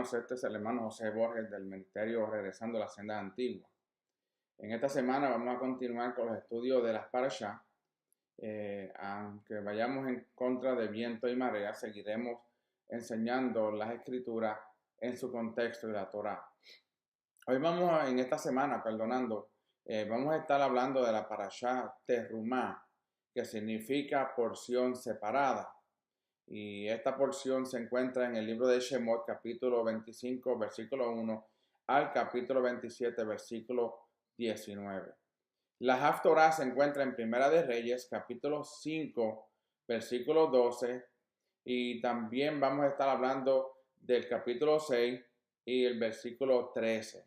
hermanos, este es el hermano José Borges del Ministerio Regresando a las Sendas Antiguas. En esta semana vamos a continuar con los estudios de las parashá. Aunque vayamos en contra de viento y marea, seguiremos enseñando las escrituras en su contexto de la Torá. Hoy en esta semana, vamos a estar hablando de la parashá Terumá, que significa porción separada. Y esta porción se encuentra en el libro de Shemot, capítulo 25, versículo 1, al capítulo 27, versículo 19. La Haftorá se encuentra en Primera de Reyes, capítulo 5, versículo 12. Y también vamos a estar hablando del capítulo 6 y el versículo 13.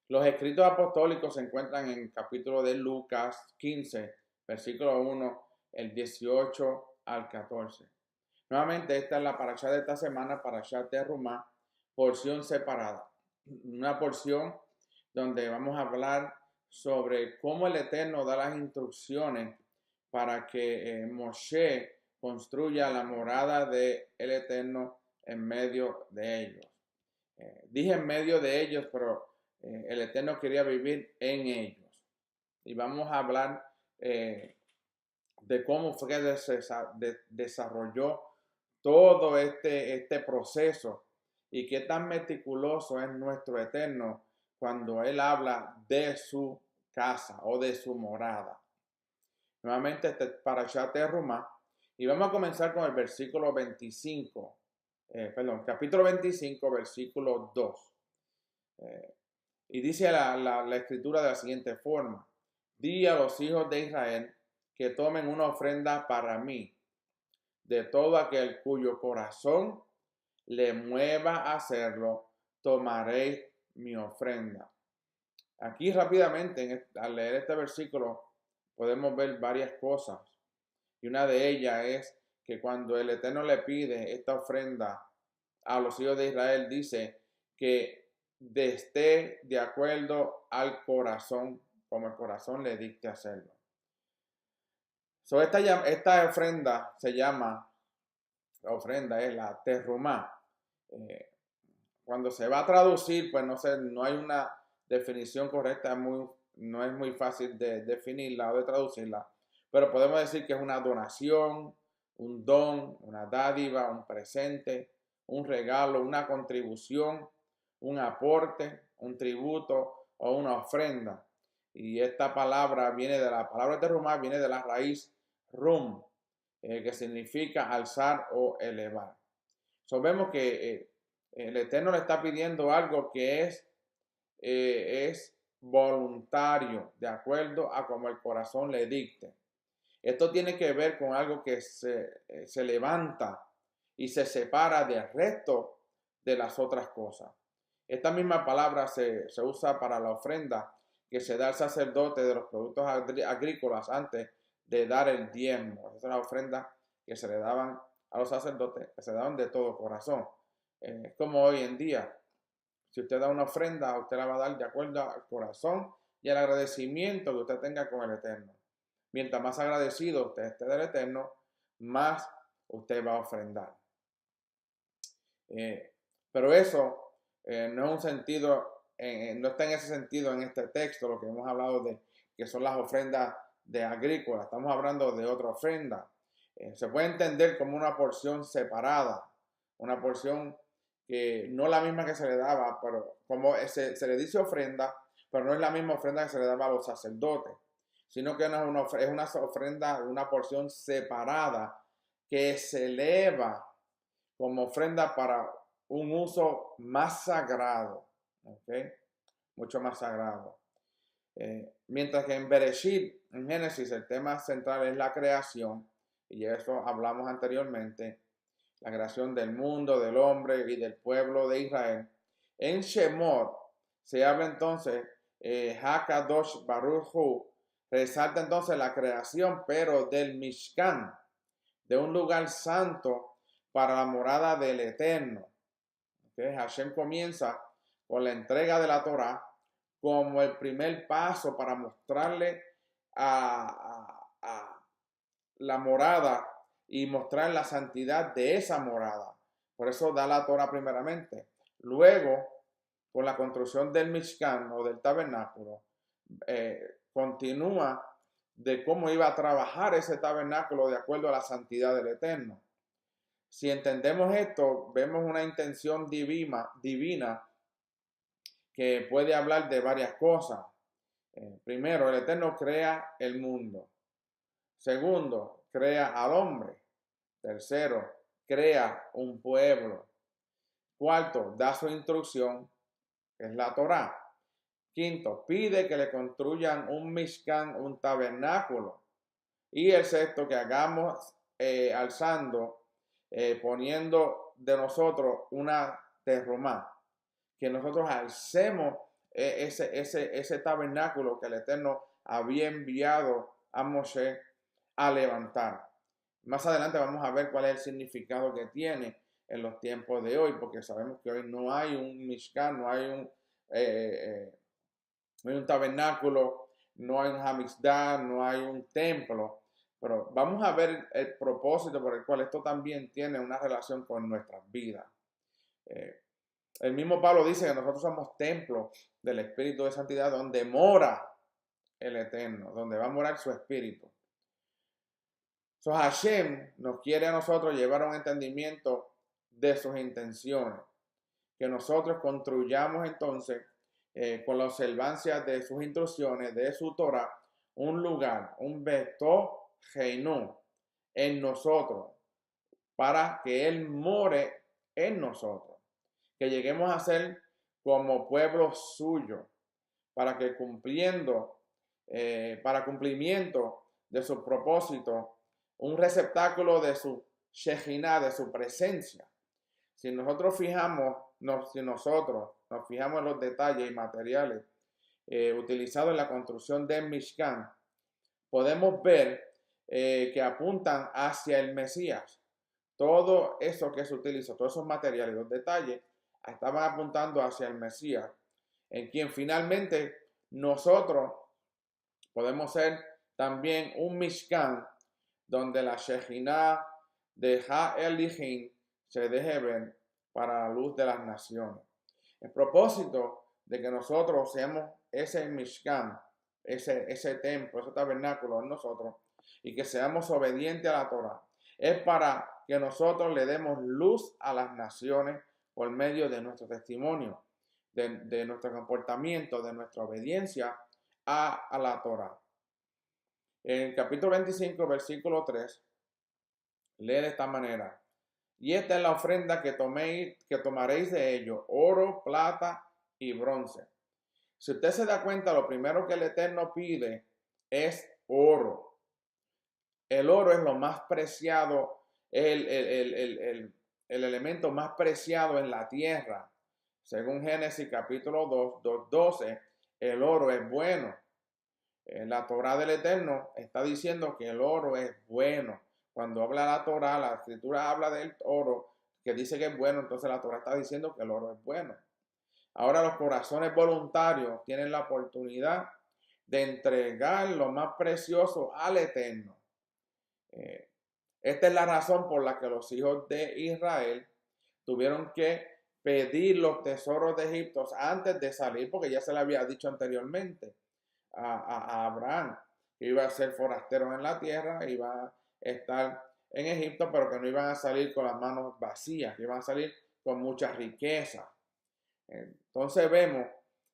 Los escritos apostólicos se encuentran en el capítulo de Lucas 15, versículo 1, el 18 al 14. Nuevamente, esta es la parashá de esta semana, parashá Terumá, porción separada. Una porción donde vamos a hablar sobre cómo el Eterno da las instrucciones para que Moshe construya la morada del Eterno en medio de ellos. Dije en medio de ellos, pero el Eterno quería vivir en ellos. Y vamos a hablar de cómo fue que desarrolló todo este proceso y qué tan meticuloso es nuestro Eterno cuando Él habla de su casa o de su morada. Nuevamente, este es parashá Terumá, y vamos a comenzar con el versículo 25, capítulo 25, versículo 2. Y dice la escritura de la siguiente forma: di a los hijos de Israel que tomen una ofrenda para mí, de todo aquel cuyo corazón le mueva a hacerlo, tomaréis mi ofrenda. Aquí rápidamente, al leer este versículo, podemos ver varias cosas. Y una de ellas es que cuando el Eterno le pide esta ofrenda a los hijos de Israel, dice que esté de acuerdo al corazón, como el corazón le dicte hacerlo. Esta ofrenda se llama, la ofrenda es la Terumá. Cuando se va a traducir, pues no hay una definición correcta, no es muy fácil de definirla o de traducirla, pero podemos decir que es una donación, un don, una dádiva, un presente, un regalo, una contribución, un aporte, un tributo o una ofrenda. Y esta palabra la palabra terumá viene de la raíz rum, que significa alzar o elevar. Vemos que el Eterno le está pidiendo algo que es voluntario, de acuerdo a como el corazón le dicte. Esto tiene que ver con algo que se levanta y se separa del resto de las otras cosas. Esta misma palabra se usa para la ofrenda que se da al sacerdote de los productos agrícolas antes de dar el diezmo. Esa es la ofrenda que se le daban a los sacerdotes, que se daban de todo corazón. Como hoy en día, si usted da una ofrenda, usted la va a dar de acuerdo al corazón y al agradecimiento que usted tenga con el Eterno. Mientras más agradecido usted esté del Eterno, más usted va a ofrendar. Pero eso no es un sentido, no está en ese sentido en este texto, lo que hemos hablado de que son las ofrendas de agrícola. Estamos hablando de otra ofrenda. Se puede entender como una porción separada, una porción que no es la misma que se le daba, pero como se le dice ofrenda, pero no es la misma ofrenda que se le daba a los sacerdotes, sino que es una ofrenda, una porción separada que se eleva como ofrenda para un uso más sagrado, ¿okay? Mucho más sagrado. Mientras que en Bereshit, en Génesis, el tema central es la creación, y eso hablamos anteriormente, la creación del mundo, del hombre y del pueblo de Israel. En Shemot se habla entonces, Hakadosh Baruch Hu, resalta entonces la creación, pero del Mishkan, de un lugar santo para la morada del Eterno. ¿Okay? Hashem comienza con la entrega de la Torá como el primer paso para mostrarle a la morada y mostrar la santidad de esa morada. Por eso da la Torá primeramente. Luego, con la construcción del Mishkan o del tabernáculo, continúa de cómo iba a trabajar ese tabernáculo de acuerdo a la santidad del Eterno. Si entendemos esto, vemos una intención divina que puede hablar de varias cosas. Primero, el Eterno crea el mundo. Segundo, crea al hombre. Tercero, crea un pueblo. Cuarto, da su instrucción, que es la Torá. Quinto, pide que le construyan un Mishkan, un tabernáculo. Y el sexto, que hagamos alzando, poniendo de nosotros una terrumá. Que nosotros alcemos ese tabernáculo que el Eterno había enviado a Moshe a levantar. Más adelante vamos a ver cuál es el significado que tiene en los tiempos de hoy, porque sabemos que hoy no hay un Mishkan, no hay un tabernáculo, no hay un Hamizdah, no hay un templo. Pero vamos a ver el propósito por el cual esto también tiene una relación con nuestras vidas. El mismo Pablo dice que nosotros somos templos del Espíritu de Santidad donde mora el Eterno, donde va a morar su Espíritu. So, Hashem nos quiere a nosotros llevar a un entendimiento de sus intenciones, que nosotros construyamos entonces con la observancia de sus instrucciones, de su Torah, un lugar, un Beto Heinu en nosotros, para que Él more en nosotros, que lleguemos a ser como pueblo suyo, para que para cumplimiento de su propósito, un receptáculo de su Shejinah, de su presencia. Si nosotros nos fijamos en los detalles y materiales utilizados en la construcción del Mishkan, podemos ver que apuntan hacia el Mesías. Todo eso que se utilizó, todos esos materiales, los detalles, estaban apuntando hacia el Mesías, en quien finalmente nosotros podemos ser también un Mishkan, donde la Shejinah de Ha-Elohim se deje ver para la luz de las naciones. El propósito de que nosotros seamos ese Mishkan, ese templo, ese tabernáculo en nosotros, y que seamos obedientes a la Torah, es para que nosotros le demos luz a las naciones por medio de nuestro testimonio, de nuestro comportamiento, de nuestra obediencia a la Torah. En el capítulo 25, versículo 3, lee de esta manera: y esta es la ofrenda que tomaréis de ellos, oro, plata y bronce. Si usted se da cuenta, lo primero que el Eterno pide es oro. El oro es lo más preciado, el elemento más preciado en la tierra. Según Génesis capítulo 2:12, el oro es bueno. La Torah del Eterno está diciendo que el oro es bueno. Cuando habla la Torah, la escritura habla del oro, que dice que es bueno, entonces la Torah está diciendo que el oro es bueno. Ahora los corazones voluntarios tienen la oportunidad de entregar lo más precioso al Eterno. Esta es la razón por la que los hijos de Israel tuvieron que pedir los tesoros de Egipto antes de salir, porque ya se le había dicho anteriormente a Abraham que iba a ser forastero en la tierra, iba a estar en Egipto, pero que no iban a salir con las manos vacías, que iban a salir con mucha riqueza. Entonces vemos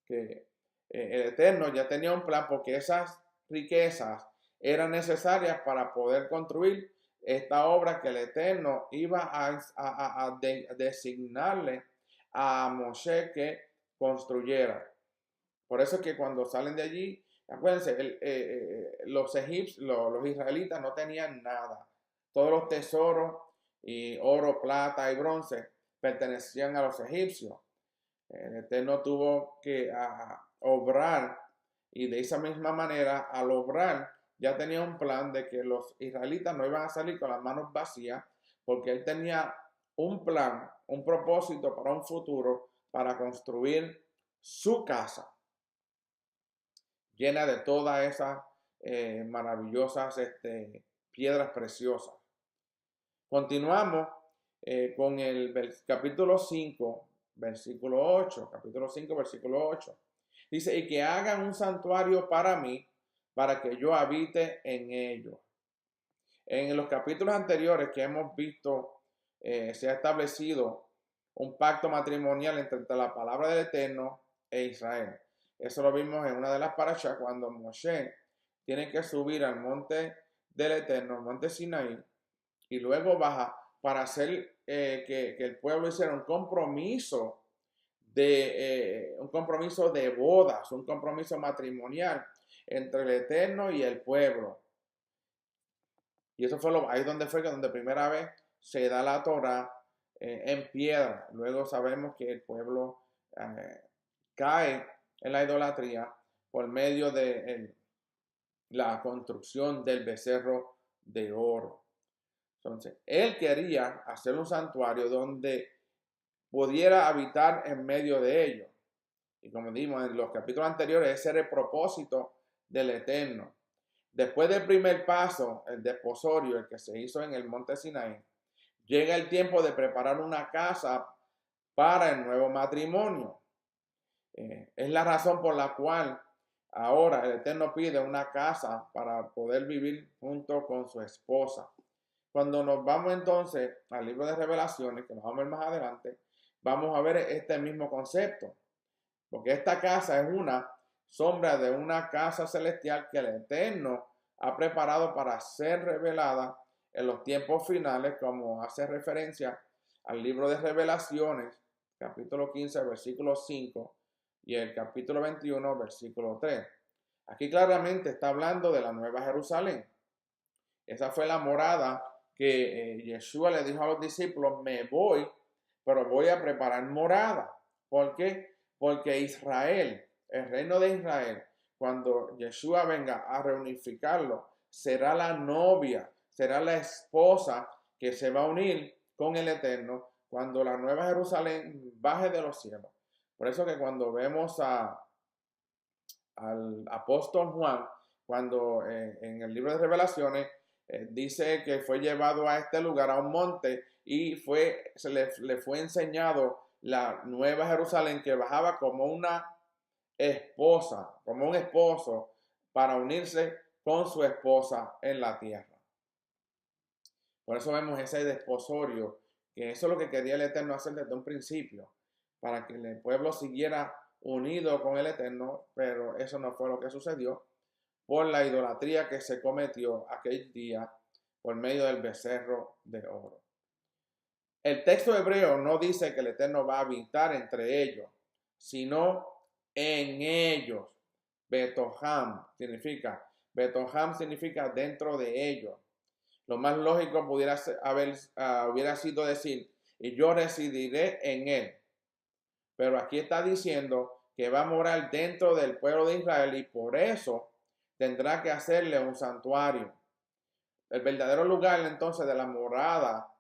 que el Eterno ya tenía un plan, porque esas riquezas eran necesarias para poder construir esta obra que el Eterno iba a designarle a Moshe que construyera. Por eso es que cuando salen de allí, acuérdense, los israelitas no tenían nada. Todos los tesoros, y oro, plata y bronce, pertenecían a los egipcios. El Eterno tuvo que obrar, y de esa misma manera, al obrar, ya tenía un plan de que los israelitas no iban a salir con las manos vacías, porque Él tenía un plan, un propósito para un futuro, para construir su casa, llena de todas esas maravillosas piedras preciosas. Continuamos con el capítulo 5, versículo 8, capítulo 5, versículo 8. Dice, y que hagan un santuario para mí, para que yo habite en ellos. En los capítulos anteriores que hemos visto, se ha establecido un pacto matrimonial entre la palabra del Eterno e Israel. Eso lo vimos en una de las parashas cuando Moshe tiene que subir al monte del Eterno, el monte Sinaí, y luego baja para hacer que el pueblo hiciera un compromiso de bodas, un compromiso matrimonial entre el Eterno y el pueblo. Y eso fue ahí donde primera vez se da la Torá en piedra. Luego sabemos que el pueblo cae en la idolatría por medio de la construcción del becerro de oro. Entonces, él quería hacer un santuario donde pudiera habitar en medio de ellos. Y como dijimos en los capítulos anteriores, ese era el propósito del Eterno. Después del primer paso, el desposorio, el que se hizo en el monte Sinaí, llega el tiempo de preparar una casa para el nuevo matrimonio. Es la razón por la cual ahora el Eterno pide una casa para poder vivir junto con su esposa. Cuando nos vamos entonces al libro de Revelaciones, que nos vamos a ver más adelante, vamos a ver este mismo concepto. Porque esta casa es una sombra de una casa celestial que el Eterno ha preparado para ser revelada en los tiempos finales, como hace referencia al libro de Revelaciones, capítulo 15, versículo 5, y el capítulo 21, versículo 3. Aquí claramente está hablando de la Nueva Jerusalén. Esa fue la morada que Yeshua le dijo a los discípulos, me voy, pero voy a preparar morada. ¿Por qué? Porque Israel, el reino de Israel, cuando Yeshua venga a reunificarlo, será la novia, será la esposa que se va a unir con el Eterno cuando la Nueva Jerusalén baje de los cielos. Por eso que cuando vemos al apóstol Juan, cuando en el libro de Revelaciones, dice que fue llevado a este lugar, a un monte, y le fue enseñado la Nueva Jerusalén que bajaba como una esposa, como un esposo para unirse con su esposa en la tierra. Por eso vemos ese desposorio, que eso es lo que quería el Eterno hacer desde un principio, para que el pueblo siguiera unido con el Eterno, pero eso no fue lo que sucedió por la idolatría que se cometió aquel día por medio del becerro de oro. El texto hebreo no dice que el Eterno va a habitar entre ellos, sino en ellos. Betoham significa dentro de ellos. Lo más lógico hubiera sido decir, y yo residiré en él. Pero aquí está diciendo que va a morar dentro del pueblo de Israel y por eso tendrá que hacerle un santuario. El verdadero lugar entonces de la morada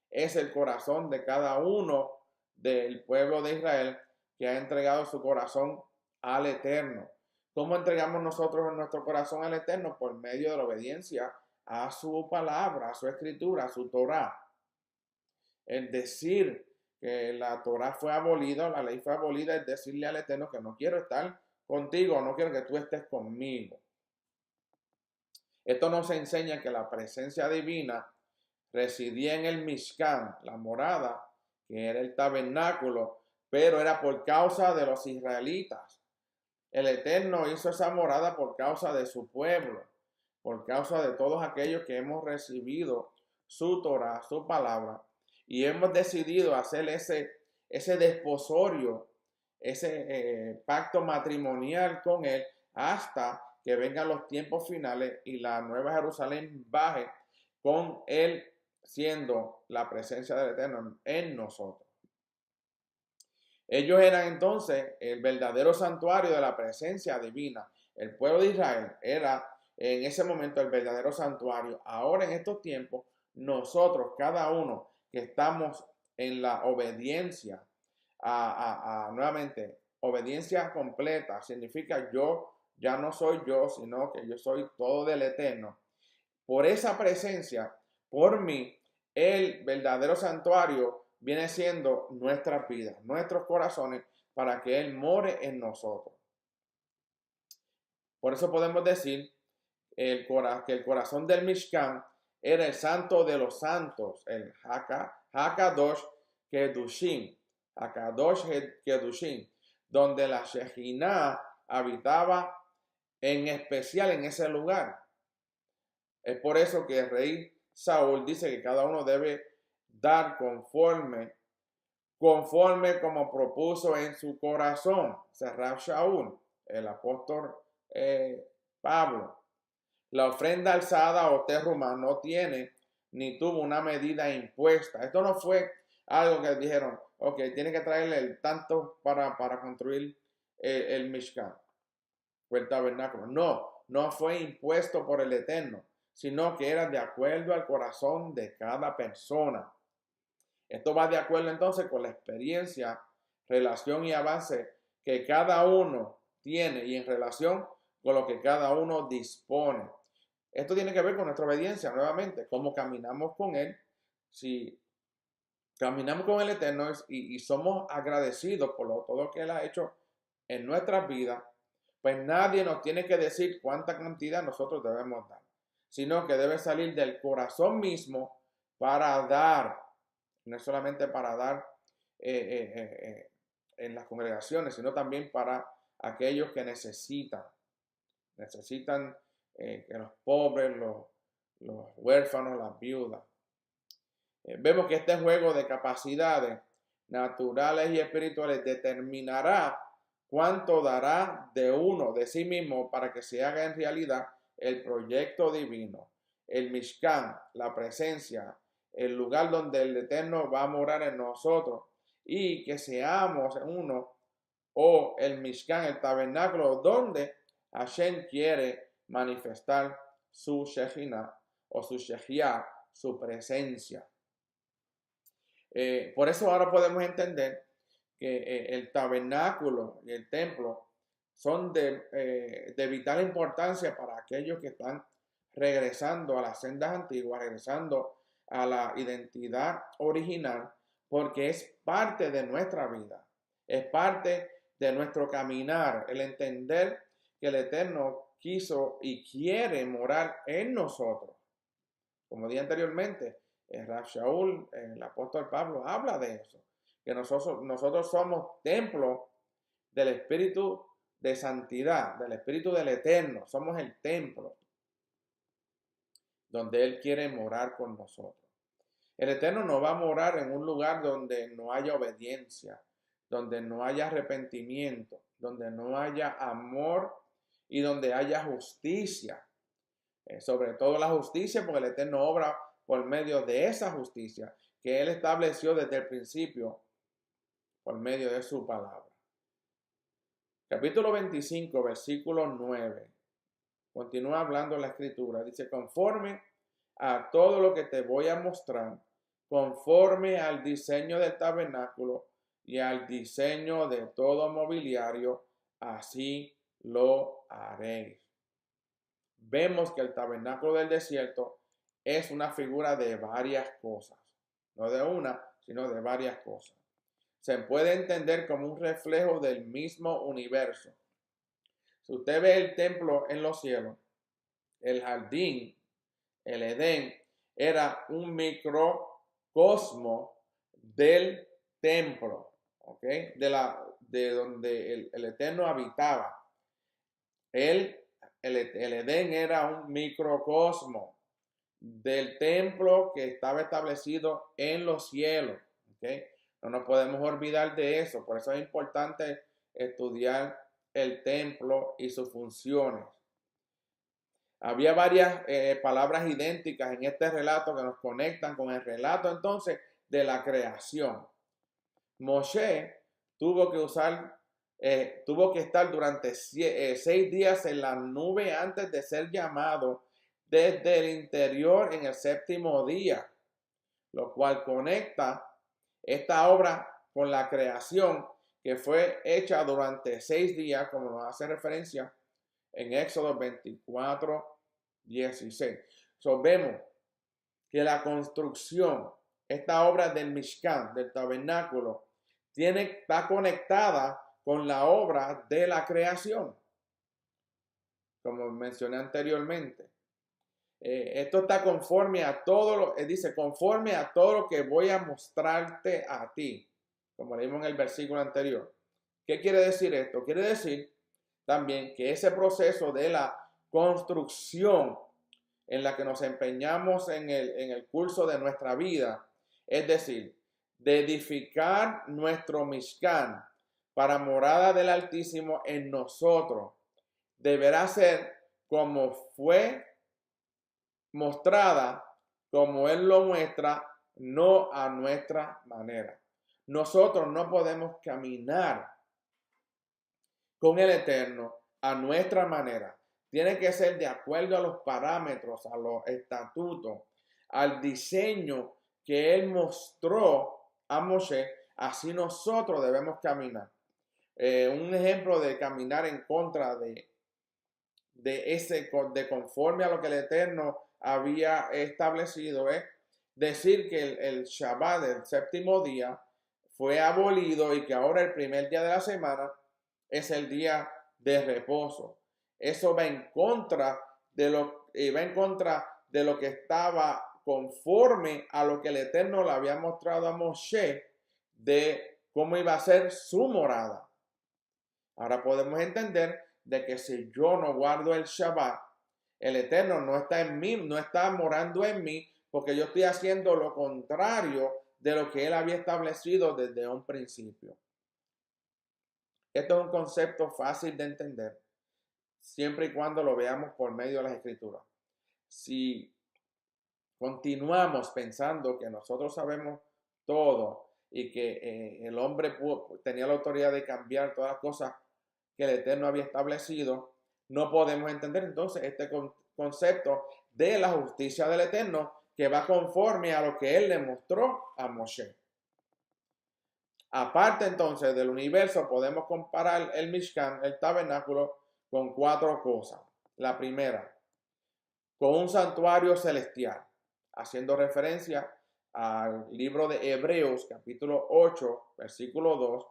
es el corazón de cada uno del pueblo de Israel que ha entregado su corazón al Eterno. ¿Cómo entregamos nosotros nuestro corazón al Eterno? Por medio de la obediencia a su palabra, a su escritura, a su Torah. El decir que la Torah fue abolida, la ley fue abolida, es decirle al Eterno que no quiero estar contigo, no quiero que tú estés conmigo. Esto nos enseña que la presencia divina residía en el Mishkan, la morada, que era el tabernáculo, pero era por causa de los israelitas. El Eterno hizo esa morada por causa de su pueblo, por causa de todos aquellos que hemos recibido su Torah, su palabra, y hemos decidido hacer ese desposorio, ese pacto matrimonial con Él hasta que vengan los tiempos finales y la Nueva Jerusalén baje con Él siendo la presencia del Eterno en nosotros. Ellos eran entonces el verdadero santuario de la presencia divina. El pueblo de Israel era en ese momento el verdadero santuario. Ahora en estos tiempos, nosotros, cada uno que estamos en la obediencia, nuevamente, obediencia completa, significa yo ya no soy yo, sino que yo soy todo del Eterno. Por esa presencia, por mí, el verdadero santuario viene siendo nuestras vidas, nuestros corazones, para que Él more en nosotros. Por eso podemos decir que el corazón del Mishkan era el santo de los santos, el Hakadosh Kedushim, Hakadosh Kedushim, donde la Shejinah habitaba en especial en ese lugar. Es por eso que el rey Saúl dice que cada uno debe dar conforme como propuso en su corazón. Rab Shaul, el apóstol Pablo. La ofrenda alzada o terruma no tiene ni tuvo una medida impuesta. Esto no fue algo que dijeron, ok, tiene que traerle el tanto para construir el Mishkan, o el tabernáculo. No fue impuesto por el Eterno, sino que era de acuerdo al corazón de cada persona. Esto va de acuerdo entonces con la experiencia, relación y avance que cada uno tiene y en relación con lo que cada uno dispone. Esto tiene que ver con nuestra obediencia, nuevamente, cómo caminamos con Él. Si caminamos con el Eterno y somos agradecidos por todo lo que Él ha hecho en nuestras vidas, pues nadie nos tiene que decir cuánta cantidad nosotros debemos dar, sino que debe salir del corazón mismo para dar, no solamente para dar en las congregaciones, sino también para aquellos que necesitan que los pobres, los huérfanos, las viudas. Vemos que este juego de capacidades naturales y espirituales determinará cuánto dará de uno, de sí mismo, para que se haga en realidad el proyecto divino, el Mishkan, la presencia, el lugar donde el Eterno va a morar en nosotros, y que seamos uno, o el Mishkan, el tabernáculo, donde Hashem quiere manifestar su Shejinah o su Shejiah, su presencia. Por eso ahora podemos entender que el tabernáculo y el templo son de vital importancia para aquellos que están regresando a las sendas antiguas, regresando a la identidad original, porque es parte de nuestra vida, es parte de nuestro caminar, el entender que el Eterno quiso y quiere morar en nosotros. Como dije anteriormente, Rab Shaul, el apóstol Pablo, habla de eso, que nosotros somos templo del Espíritu de santidad, del Espíritu del Eterno, somos el templo donde Él quiere morar con nosotros. El Eterno no va a morar en un lugar donde no haya obediencia, donde no haya arrepentimiento, donde no haya amor y donde haya justicia. Sobre todo la justicia, porque el Eterno obra por medio de esa justicia que Él estableció desde el principio por medio de su palabra. Capítulo 25, versículo 9. Continúa hablando la escritura. Dice, conforme a todo lo que te voy a mostrar, conforme al diseño del tabernáculo y al diseño de todo mobiliario, así lo haréis. Vemos que el tabernáculo del desierto es una figura de varias cosas, no de una, sino de varias cosas. Se puede entender como un reflejo del mismo universo. Si usted ve el templo en los cielos, el jardín, el Edén, era un microcosmo del templo, ¿ok? De donde el Eterno habitaba. El Edén era un microcosmo del templo que estaba establecido en los cielos, ¿ok? No nos podemos olvidar de eso, por eso es importante estudiar el templo y sus funciones. Había varias palabras idénticas en este relato que nos conectan con el relato entonces de la creación. Moshe tuvo que estar durante 6 días en la nube antes de ser llamado desde el interior en el 7º día, lo cual conecta esta obra con la creación que fue hecha durante 6 días, como nos hace referencia en Éxodo 24, 16. Vemos que la construcción esta obra del Mishkan, del tabernáculo, está conectada con la obra de la creación, como mencioné anteriormente. Esto está conforme a todo lo, dice, conforme a todo lo que voy a mostrarte a ti, como leímos en el versículo anterior. ¿Qué quiere decir esto? Quiere decir también que ese proceso de la construcción en la que nos empeñamos en el curso de nuestra vida, es decir, de edificar nuestro Mishkan para morada del Altísimo en nosotros, deberá ser como fue mostrada, como Él lo muestra, no a nuestra manera. Nosotros no podemos caminar con el Eterno a nuestra manera. Tiene que ser de acuerdo a los parámetros, a los estatutos, al diseño que Él mostró a Moshe. Así nosotros debemos caminar. Un ejemplo de caminar en contra de conforme a lo que el Eterno había establecido es decir que el Shabbat, el séptimo día, fue abolido y que ahora el primer día de la semana es el día de reposo. Eso va en contra de lo que estaba conforme a lo que el Eterno le había mostrado a Moshe de cómo iba a ser su morada. Ahora podemos entender de que si yo no guardo el Shabbat, el Eterno no está en mí, no está morando en mí, porque yo estoy haciendo lo contrario de lo que Él había establecido desde un principio. Esto es un concepto fácil de entender, siempre y cuando lo veamos por medio de las Escrituras. Si continuamos pensando que nosotros sabemos todo y que el hombre tenía la autoridad de cambiar todas las cosas que el Eterno había establecido, no podemos entender entonces este concepto de la justicia del Eterno que va conforme a lo que Él le mostró a Moshe. Aparte entonces del universo, podemos comparar el Mishkan, el tabernáculo, con 4 cosas. La primera, con un santuario celestial, haciendo referencia al libro de Hebreos, capítulo 8, versículo 2,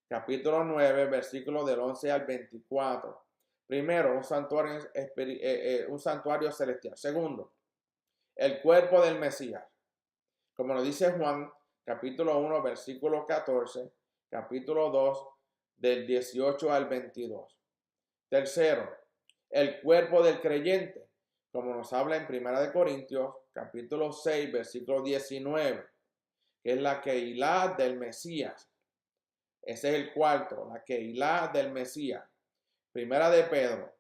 capítulo 9, versículo del 11 al 24. Primero, un santuario celestial. Segundo, el cuerpo del Mesías. Como lo dice Juan, capítulo 1, versículo 14, capítulo 2, del 18 al 22. Tercero, el cuerpo del creyente, como nos habla en 1 Corintios, capítulo 6, versículo 19, que es la Keilah del Mesías. Ese es el cuarto, la Keilah del Mesías. Primera de Pedro,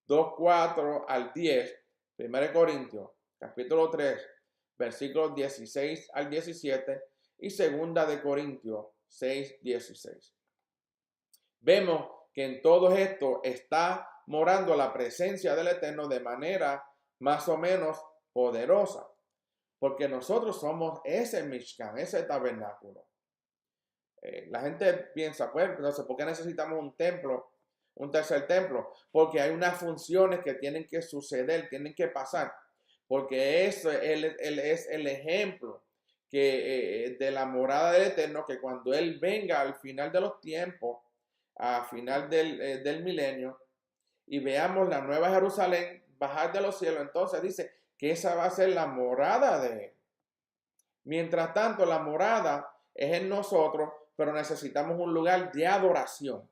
2, 4 al 10, 1 Corintios, capítulo 3, versículos 16 al 17 y segunda de Corintios 6, 16. Vemos que en todo esto está morando la presencia del Eterno de manera más o menos poderosa, porque nosotros somos ese Mishkan, ese tabernáculo. La gente piensa, pues, entonces, ¿por qué necesitamos un templo, un tercer templo? Porque hay unas funciones que tienen que suceder, tienen que pasar, porque eso es el ejemplo de la morada del Eterno, que cuando Él venga al final de los tiempos, a final del milenio, y veamos la nueva Jerusalén bajar de los cielos, entonces dice que esa va a ser la morada de Él. Mientras tanto, la morada es en nosotros, pero necesitamos un lugar de adoración.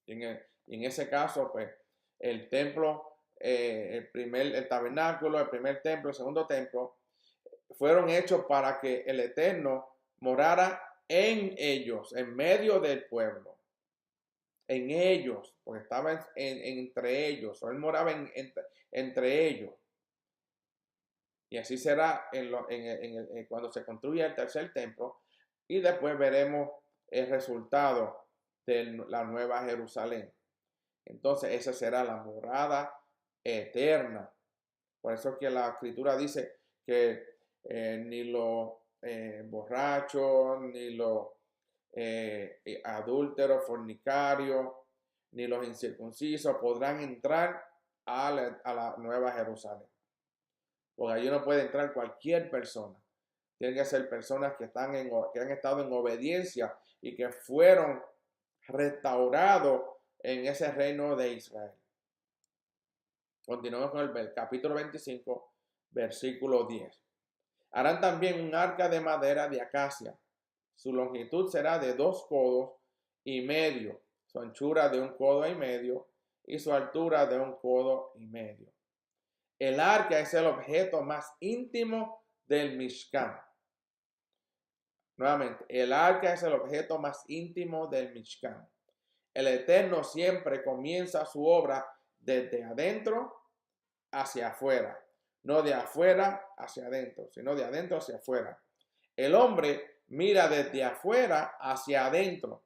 Y en ese caso, pues, el templo, el tabernáculo, el primer templo, el segundo templo, fueron hechos para que el Eterno morara en ellos, en medio del pueblo. En ellos, porque estaba entre ellos, o Él moraba entre ellos. Y así será cuando se construya el tercer templo. Y después veremos el resultado de la nueva Jerusalén. Entonces esa será la morada eterna. Por eso es que la Escritura dice que ni los borrachos, ni los adúlteros, fornicarios, ni los incircuncisos podrán entrar a la nueva Jerusalén. Porque allí no puede entrar cualquier persona. Tienen que ser personas que han estado en obediencia y que fueron restaurados en ese reino de Israel. Continuamos con el capítulo 25, versículo 10. Harán también un arca de madera de acacia. Su longitud será de 2 codos y medio, su anchura de 1 codo y medio y su altura de 1 codo y medio. El arca es el objeto más íntimo del Mishkan. Nuevamente, el arca es el objeto más íntimo del Mishkan. El Eterno siempre comienza su obra desde adentro hacia afuera. No de afuera hacia adentro, sino de adentro hacia afuera. El hombre mira desde afuera hacia adentro,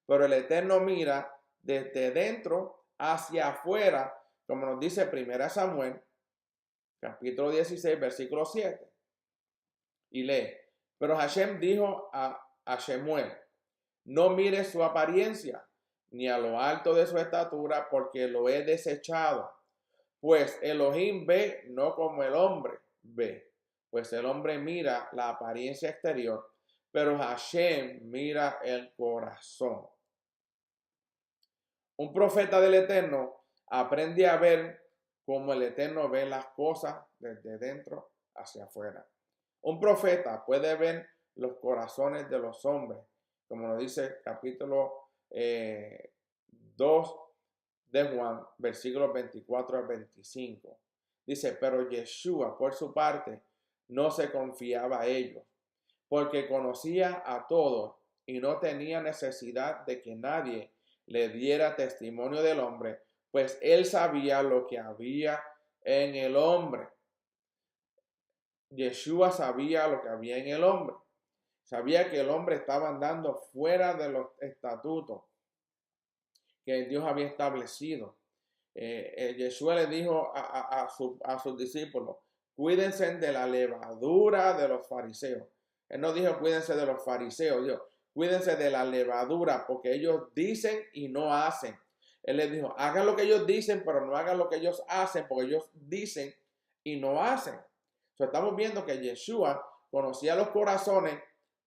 pero el Eterno mira desde dentro hacia afuera, como nos dice 1 Samuel, capítulo 16, versículo 7. Y lee, pero Hashem dijo a Shemuel, no mires su apariencia, ni a lo alto de su estatura, porque lo he desechado. Pues Elohim ve no como el hombre ve, pues el hombre mira la apariencia exterior, pero Hashem mira el corazón. Un profeta del Eterno aprende a ver como el Eterno ve las cosas desde dentro hacia afuera. Un profeta puede ver los corazones de los hombres, como nos dice capítulo 2 de Juan, versículos 24 al 25. Dice, pero Yeshua, por su parte, no se confiaba a ellos, porque conocía a todos y no tenía necesidad de que nadie le diera testimonio del hombre, pues él sabía lo que había en el hombre. Yeshua sabía lo que había en el hombre. Sabía que el hombre estaba andando fuera de los estatutos que Dios había establecido. Yeshua le dijo a sus discípulos, cuídense de la levadura de los fariseos. Él no dijo cuídense de los fariseos, dijo cuídense de la levadura, porque ellos dicen y no hacen. Él les dijo, hagan lo que ellos dicen, pero no hagan lo que ellos hacen, porque ellos dicen y no hacen. Estamos viendo que Yeshua conocía los corazones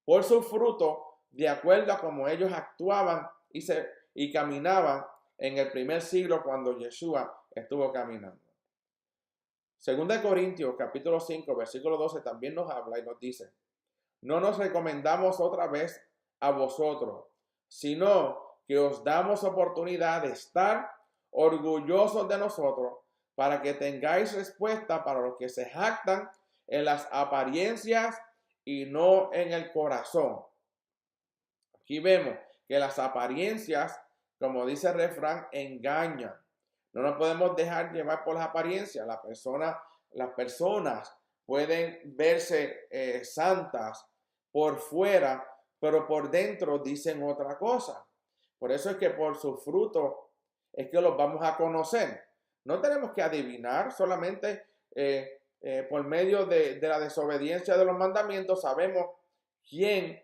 por su fruto, de acuerdo a cómo ellos actuaban y caminaban en el primer siglo cuando Yeshua estuvo caminando. Segunda de Corintios, capítulo 5, versículo 12, también nos habla y nos dice, no nos recomendamos otra vez a vosotros, sino que os damos oportunidad de estar orgullosos de nosotros para que tengáis respuesta para los que se jactan en las apariencias y no en el corazón. Aquí vemos que las apariencias, como dice el refrán, engañan. No nos podemos dejar llevar por las apariencias. Las personas pueden verse santas por fuera, pero por dentro dicen otra cosa. Por eso es que por su fruto es que los vamos a conocer. No tenemos que adivinar, solamente por medio de la desobediencia de los mandamientos sabemos quién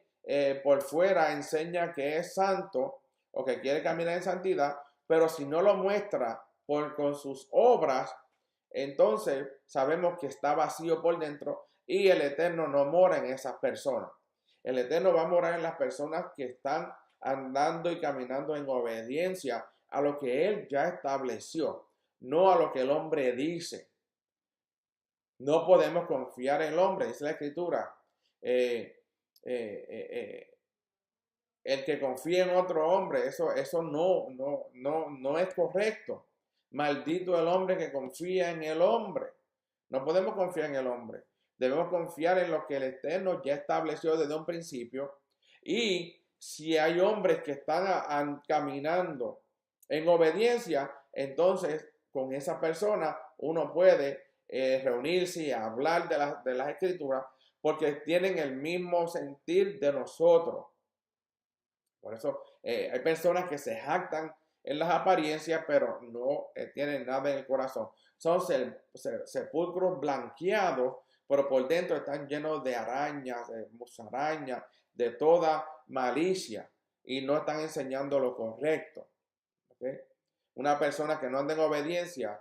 por fuera enseña que es santo o que quiere caminar en santidad, pero si no lo muestra con sus obras, entonces sabemos que está vacío por dentro y el Eterno no mora en esas personas. El Eterno va a morar en las personas que están andando y caminando en obediencia a lo que Él ya estableció, no a lo que el hombre dice. No podemos confiar en el hombre, dice la Escritura. El que confía en otro hombre, eso no es correcto. Maldito el hombre que confía en el hombre. No podemos confiar en el hombre. Debemos confiar en lo que el Eterno ya estableció desde un principio. Y si hay hombres que están caminando en obediencia, entonces con esa persona uno puede reunirse y hablar de las Escrituras porque tienen el mismo sentir de nosotros. Por eso hay personas que se jactan en las apariencias, pero no tienen nada en el corazón. Son sepulcros blanqueados, pero por dentro están llenos de arañas, de musarañas, de toda malicia, y no están enseñando lo correcto. ¿Okay? Una persona que no anda en obediencia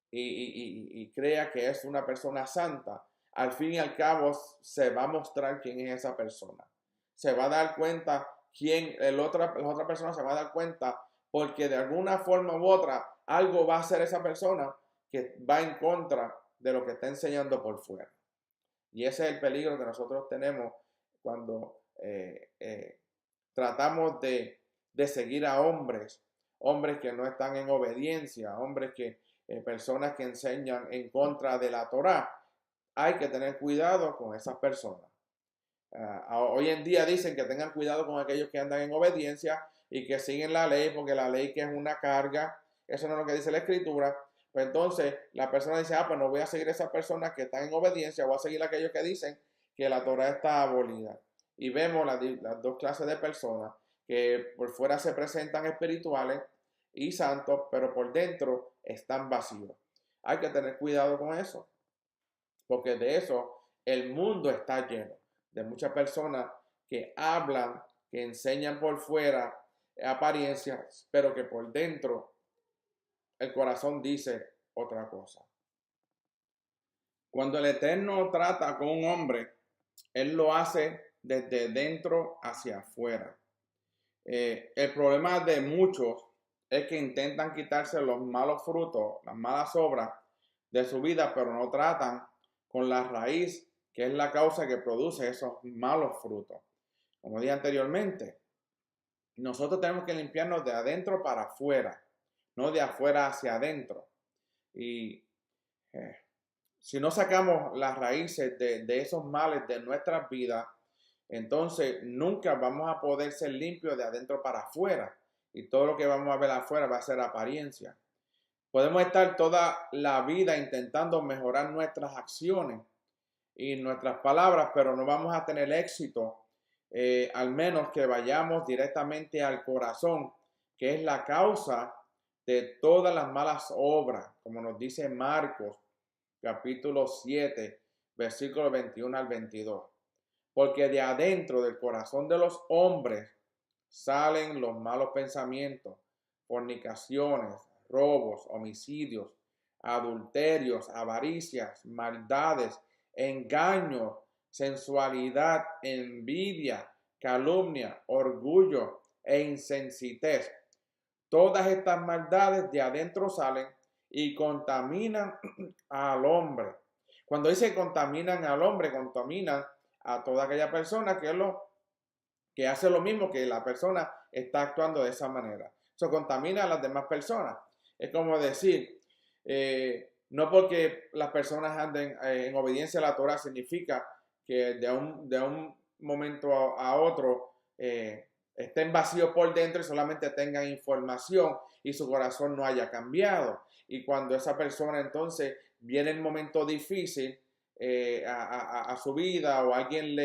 y crea que es una persona santa, al fin y al cabo se va a mostrar quién es esa persona. Se va a dar cuenta la otra persona se va a dar cuenta porque de alguna forma u otra algo va a hacer esa persona que va en contra de lo que está enseñando por fuera. Y ese es el peligro que nosotros tenemos cuando tratamos de seguir a hombres que no están en obediencia, personas que enseñan en contra de la Torá. Hay que tener cuidado con esas personas. Hoy en día dicen que tengan cuidado con aquellos que andan en obediencia y que siguen la ley, porque la ley que es una carga, eso no es lo que dice la Escritura. Pues entonces la persona dice, pues no voy a seguir a esas personas que están en obediencia, voy a seguir a aquellos que dicen que la Torá está abolida. Y vemos las dos clases de personas que por fuera se presentan espirituales y santos, pero por dentro están vacíos. Hay que tener cuidado con eso, porque de eso el mundo está lleno, de muchas personas que hablan, que enseñan por fuera apariencias, pero que por dentro el corazón dice otra cosa. Cuando el Eterno trata con un hombre, Él lo hace desde dentro hacia afuera. El problema de muchos es que intentan quitarse los malos frutos, las malas obras de su vida, pero no tratan con la raíz, que es la causa que produce esos malos frutos. Como dije anteriormente, nosotros tenemos que limpiarnos de adentro para afuera, no de afuera hacia adentro. Y si no sacamos las raíces de esos males de nuestras vidas, entonces nunca vamos a poder ser limpios de adentro para afuera. Y todo lo que vamos a ver afuera va a ser apariencia. Podemos estar toda la vida intentando mejorar nuestras acciones y nuestras palabras, pero no vamos a tener éxito, al menos que vayamos directamente al corazón, que es la causa de todas las malas obras, como nos dice Marcos, capítulo 7, versículos 21 al 22. Porque de adentro del corazón de los hombres salen los malos pensamientos, fornicaciones, robos, homicidios, adulterios, avaricias, maldades, engaño, sensualidad, envidia, calumnia, orgullo e insensatez. Todas estas maldades de adentro salen y contaminan al hombre. Cuando dice contaminan al hombre, contaminan a toda aquella persona que hace lo mismo, que la persona está actuando de esa manera. Eso contamina a las demás personas. Es como decir, no porque las personas anden en obediencia a la Torah significa que de un momento a otro estén vacíos por dentro y solamente tengan información y su corazón no haya cambiado. Y cuando esa persona entonces viene el momento difícil a su vida, o alguien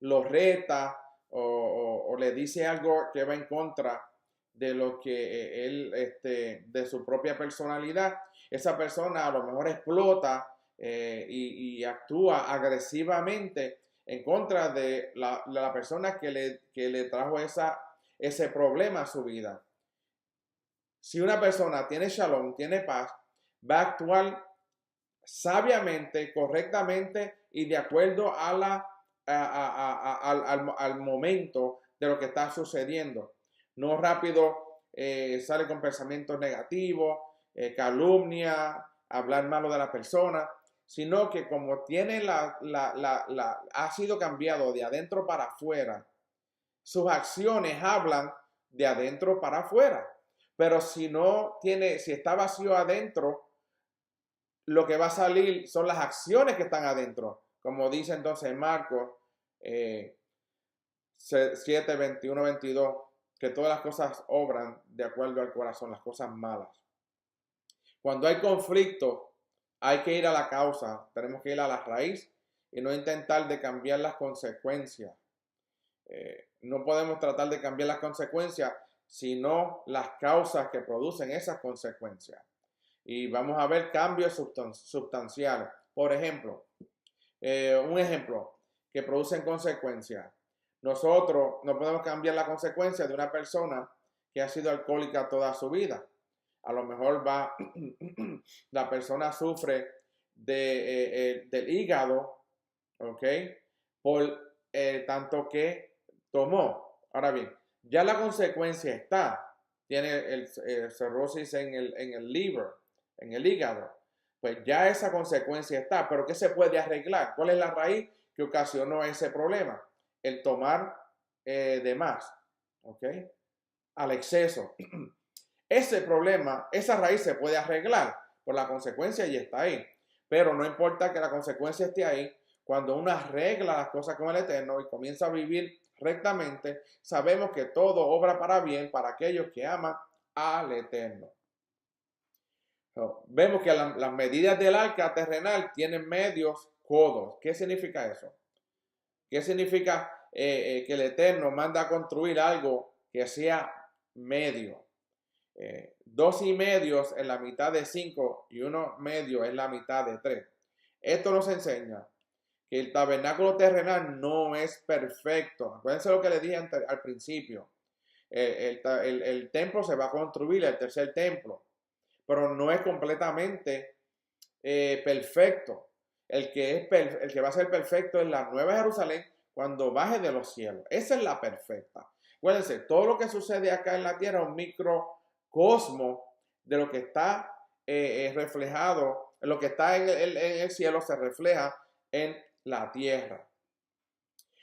lo reta o le dice algo que va en contra de lo que él, de su propia personalidad, esa persona a lo mejor explota y actúa agresivamente en contra de la persona que le trajo ese problema a su vida. Si una persona tiene shalom, tiene paz, va a actuar sabiamente, correctamente y de acuerdo al momento de lo que está sucediendo. No rápido sale con pensamientos negativos, calumnia, hablar malo de la persona, sino que como tiene ha sido cambiado de adentro para afuera, sus acciones hablan de adentro para afuera. Pero si está vacío adentro, lo que va a salir son las acciones que están adentro. Como dice entonces Marcos 7, 21, 22, que todas las cosas obran de acuerdo al corazón, las cosas malas. Cuando hay conflicto, hay que ir a la causa, tenemos que ir a la raíz y no intentar de cambiar las consecuencias. No podemos tratar de cambiar las consecuencias, sino las causas que producen esas consecuencias. Y vamos a ver cambios sustanciales. Por ejemplo, un ejemplo que producen consecuencias. Nosotros no podemos cambiar la consecuencia de una persona que ha sido alcohólica toda su vida. A lo mejor la persona sufre del hígado, ¿ok? Por tanto que tomó. Ahora bien, ya la consecuencia está. Tiene el cirrosis en el liver, en el hígado. Pues ya esa consecuencia está. Pero ¿qué se puede arreglar? ¿Cuál es la raíz que ocasionó ese problema? El tomar de más, ¿ok? Al exceso. Ese problema, esa raíz se puede arreglar por la consecuencia y está ahí. Pero no importa que la consecuencia esté ahí, cuando uno arregla las cosas con el Eterno y comienza a vivir rectamente, sabemos que todo obra para bien para aquellos que aman al Eterno. Vemos que las medidas del arca terrenal tienen medios codos. ¿Qué significa eso? ¿Qué significa que el Eterno manda a construir algo que sea medio? 2,5 en la mitad de 5 y 1,5 en la mitad de 3. Esto nos enseña que el tabernáculo terrenal no es perfecto. Acuérdense lo que le dije al principio. El templo se va a construir, el tercer templo, pero no es completamente perfecto. El que va a ser perfecto es la Nueva Jerusalén cuando baje de los cielos. Esa es la perfecta. Acuérdense, todo lo que sucede acá en la tierra es un microcosmo de lo que está reflejado, lo que está en el cielo se refleja en la tierra.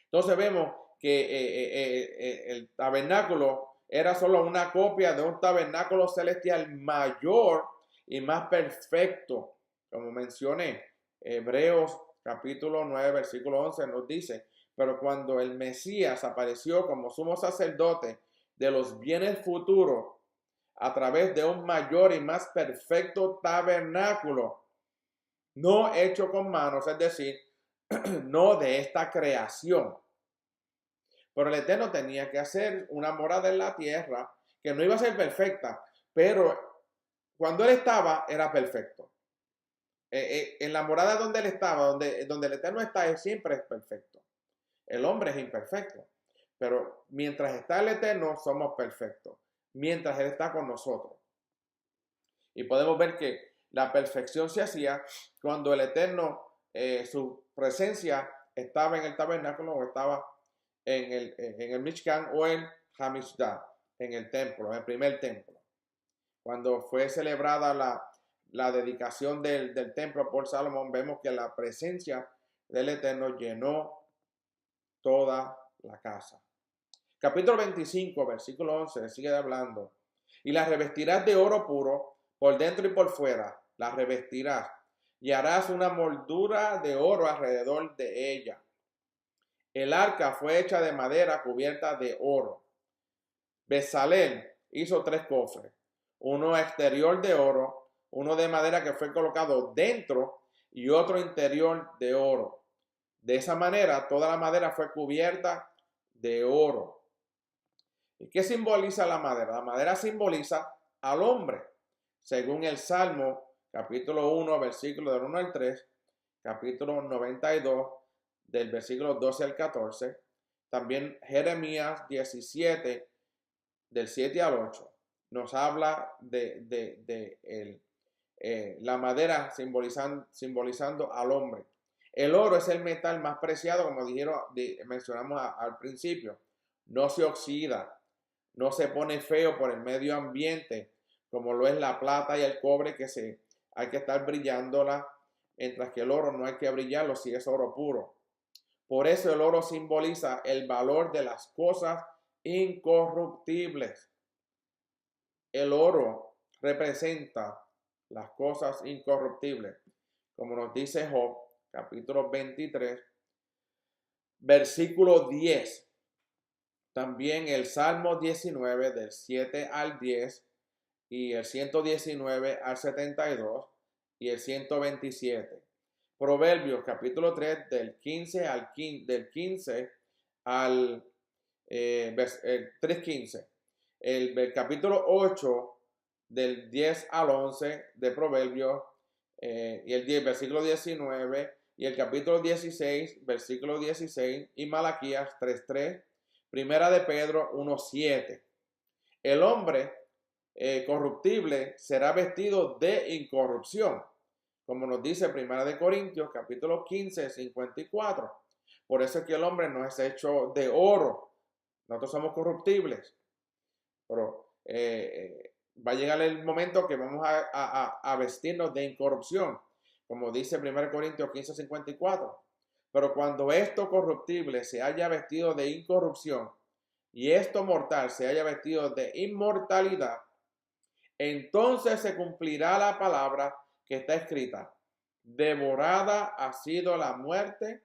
Entonces vemos que el tabernáculo era solo una copia de un tabernáculo celestial mayor y más perfecto. Como mencioné, Hebreos capítulo 9, versículo 11 nos dice, pero cuando el Mesías apareció como sumo sacerdote de los bienes futuros a través de un mayor y más perfecto tabernáculo, no hecho con manos, es decir, no de esta creación. Pero el Eterno tenía que hacer una morada en la tierra que no iba a ser perfecta, pero cuando Él estaba, era perfecto. En la morada donde Él estaba, donde el Eterno está, Él siempre es perfecto. El hombre es imperfecto, pero mientras está el Eterno, somos perfectos. Mientras Él está con nosotros. Y podemos ver que la perfección se hacía cuando el Eterno, su presencia estaba en el tabernáculo o estaba en el Mishkan o en Hamishdah, en el templo, en el primer templo. Cuando fue celebrada la dedicación del templo por Salomón, vemos que la presencia del Eterno llenó toda la casa. Capítulo 25, versículo 11, sigue hablando. Y la revestirás de oro puro por dentro y por fuera, la revestirás y harás una moldura de oro alrededor de ella. El arca fue hecha de madera cubierta de oro. Bezalel hizo 3 cofres, uno exterior de oro, uno de madera que fue colocado dentro y otro interior de oro. De esa manera, toda la madera fue cubierta de oro. ¿Y qué simboliza la madera? La madera simboliza al hombre. Según el Salmo, capítulo 1, versículo del 1 al 3, capítulo 92, del versículo 12 al 14, también Jeremías 17, del 7 al 8, nos habla de la madera simbolizando al hombre. El oro es el metal más preciado, como mencionamos al principio. No se oxida, no se pone feo por el medio ambiente, como lo es la plata y el cobre, que hay que estar brillándola, mientras que el oro no hay que brillarlo si es oro puro. Por eso el oro simboliza el valor de las cosas incorruptibles. El oro representa las cosas incorruptibles, como nos dice Job, capítulo 23, versículo 10. También el Salmo 19, del 7 al 10, y el 119 al 72, y el 127. Proverbios, capítulo 3, del 15 al 3:15. El capítulo 8, del 10 al 11 de Proverbios, y el versículo 19, y el capítulo 16, versículo 16, y Malaquías 3:3, Primera de Pedro 1:7. El hombre corruptible será vestido de incorrupción, como nos dice 1 Corintios capítulo 15, 54. Por eso es que el hombre no es hecho de oro. Nosotros somos corruptibles. Pero va a llegar el momento que vamos a vestirnos de incorrupción, como dice 1 Corintios 15, 54. Pero cuando esto corruptible se haya vestido de incorrupción y esto mortal se haya vestido de inmortalidad, entonces se cumplirá la palabra que está escrita: devorada ha sido la muerte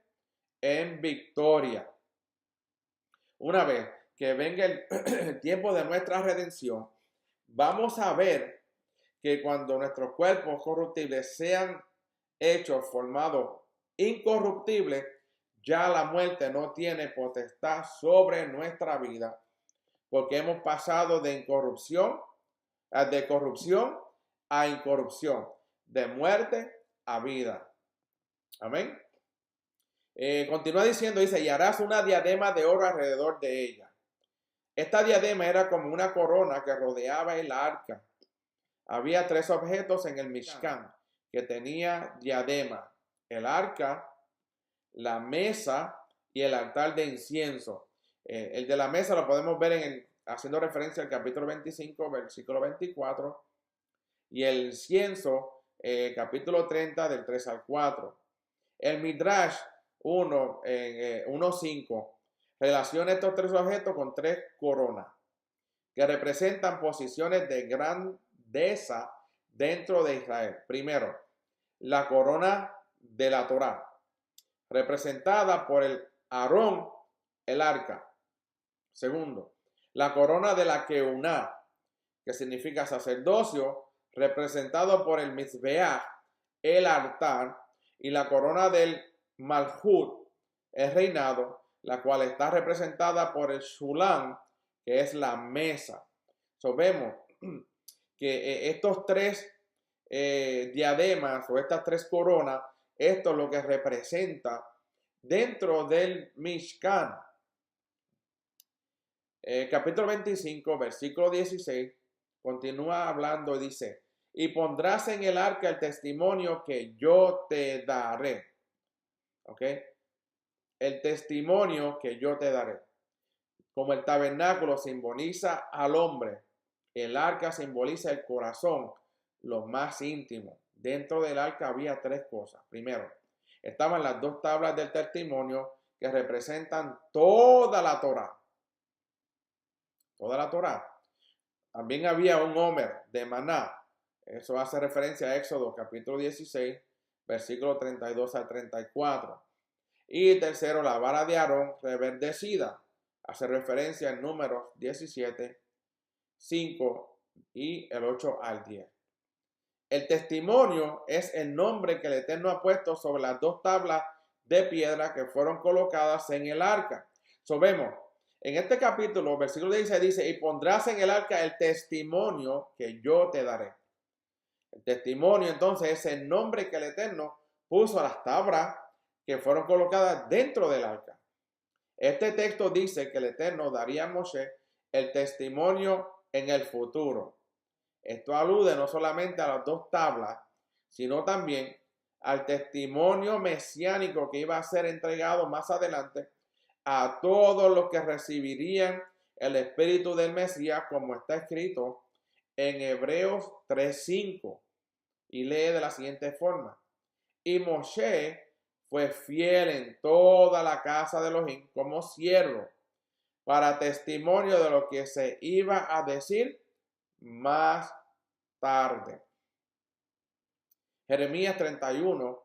en victoria. Una vez que venga el tiempo de nuestra redención, vamos a ver que cuando nuestros cuerpos corruptibles sean hechos, formados incorruptibles, ya la muerte no tiene potestad sobre nuestra vida, porque hemos pasado de corrupción a incorrupción, de muerte a vida. Amén. Continúa diciendo, dice, y harás una diadema de oro alrededor de ella. Esta diadema era como una corona que rodeaba el arca. Había 3 objetos en el Mishkan que tenía diadema: el arca, la mesa y el altar de incienso. El de la mesa lo podemos ver haciendo referencia al capítulo 25, versículo 24, y el incienso, capítulo 30, del 3 al 4. El Midrash 1:5 relaciona estos 3 objetos con 3 coronas que representan posiciones de grandeza dentro de Israel. Primero, la corona de la Torá, representada por el Aarón, el arca. Segundo, la corona de la Keuná, que significa sacerdocio, representado por el Mizbeach, el altar, y la corona del Malhut, el reinado, la cual está representada por el Shulam, que es la mesa. Vemos que estos 3 diademas o estas 3 coronas, esto es lo que representa dentro del Mishkan. Capítulo 25, versículo 16, continúa hablando y dice, y pondrás en el arca el testimonio que yo te daré. ¿Ok? El testimonio que yo te daré. Como el tabernáculo simboliza al hombre, el arca simboliza el corazón, lo más íntimo. Dentro del arca había 3 cosas. Primero, estaban las 2 tablas del testimonio que representan toda la Torá. Toda la Torá. También había un Homer de maná. Eso hace referencia a Éxodo capítulo 16, versículo 32 al 34. Y tercero, la vara de Aarón reverdecida. Hace referencia en Números 17, 5 y el 8 al 10. El testimonio es el nombre que el Eterno ha puesto sobre las 2 tablas de piedra que fueron colocadas en el arca. Vemos, en este capítulo, versículo 16 dice, y pondrás en el arca el testimonio que yo te daré. El testimonio entonces es el nombre que el Eterno puso a las tablas que fueron colocadas dentro del arca. Este texto dice que el Eterno daría a Moshe el testimonio en el futuro. Esto alude no solamente a las 2 tablas, sino también al testimonio mesiánico que iba a ser entregado más adelante a todos los que recibirían el espíritu del Mesías, como está escrito en Hebreos 3:5, y lee de la siguiente forma: y Moshe fue fiel en toda la casa de Elohim como siervo, para testimonio de lo que se iba a decir más tarde. Jeremías 31,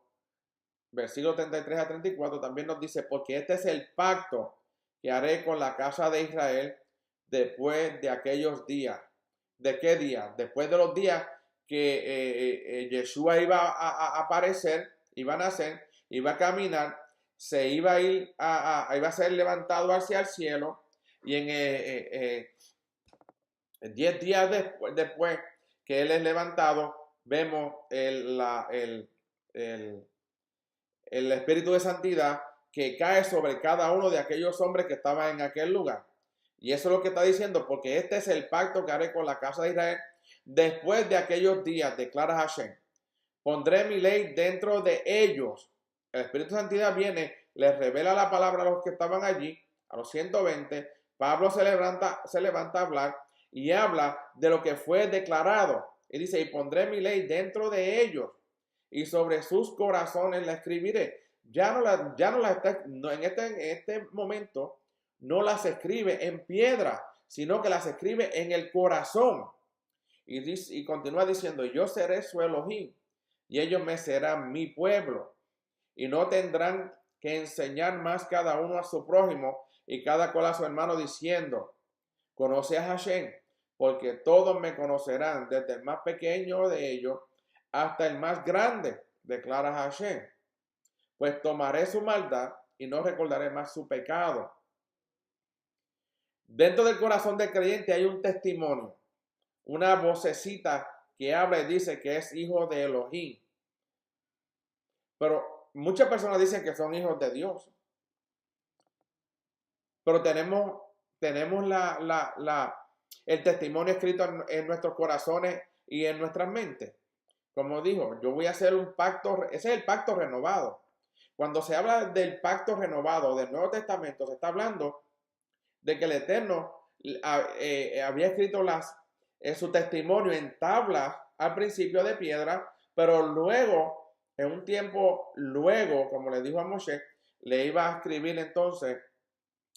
versículo 33 a 34 también nos dice, porque este es el pacto que haré con la casa de Israel después de aquellos días. ¿De qué día? Después de los días que Yeshua iba a aparecer, iba a nacer, iba a caminar, se iba a ir iba a ser levantado hacia el cielo, y en 10 días después que él es levantado, vemos el espíritu de santidad que cae sobre cada uno de aquellos hombres que estaban en aquel lugar. Y eso es lo que está diciendo, porque este es el pacto que haré con la casa de Israel después de aquellos días, declara Hashem. pondré mi ley dentro de ellos. El Espíritu de Santidad viene, les revela la palabra a los que estaban allí, a los 120. Pablo se levanta a hablar y habla de lo que fue declarado. Y dice, y pondré mi ley dentro de ellos y sobre sus corazones la escribiré. En este momento no las escribe en piedra, sino que las escribe en el corazón. Y continúa diciendo, yo seré su Elohim y ellos me serán mi pueblo. Y no tendrán que enseñar más cada uno a su prójimo y cada cual a su hermano diciendo, conoce a Hashem, porque todos me conocerán, desde el más pequeño de ellos hasta el más grande, declara Hashem. Pues tomaré su maldad y no recordaré más su pecado. Dentro del corazón del creyente hay un testimonio, una vocecita que habla y dice que es hijo de Elohim. Pero muchas personas dicen que son hijos de Dios. Pero tenemos el testimonio escrito en nuestros corazones y en nuestras mentes. Como dijo, yo voy a hacer un pacto, ese es el pacto renovado. Cuando se habla del pacto renovado del Nuevo Testamento, se está hablando de que el Eterno había escrito su testimonio en tablas al principio de piedra, pero luego, en un tiempo luego, como le dijo a Moshe, le iba a escribir entonces,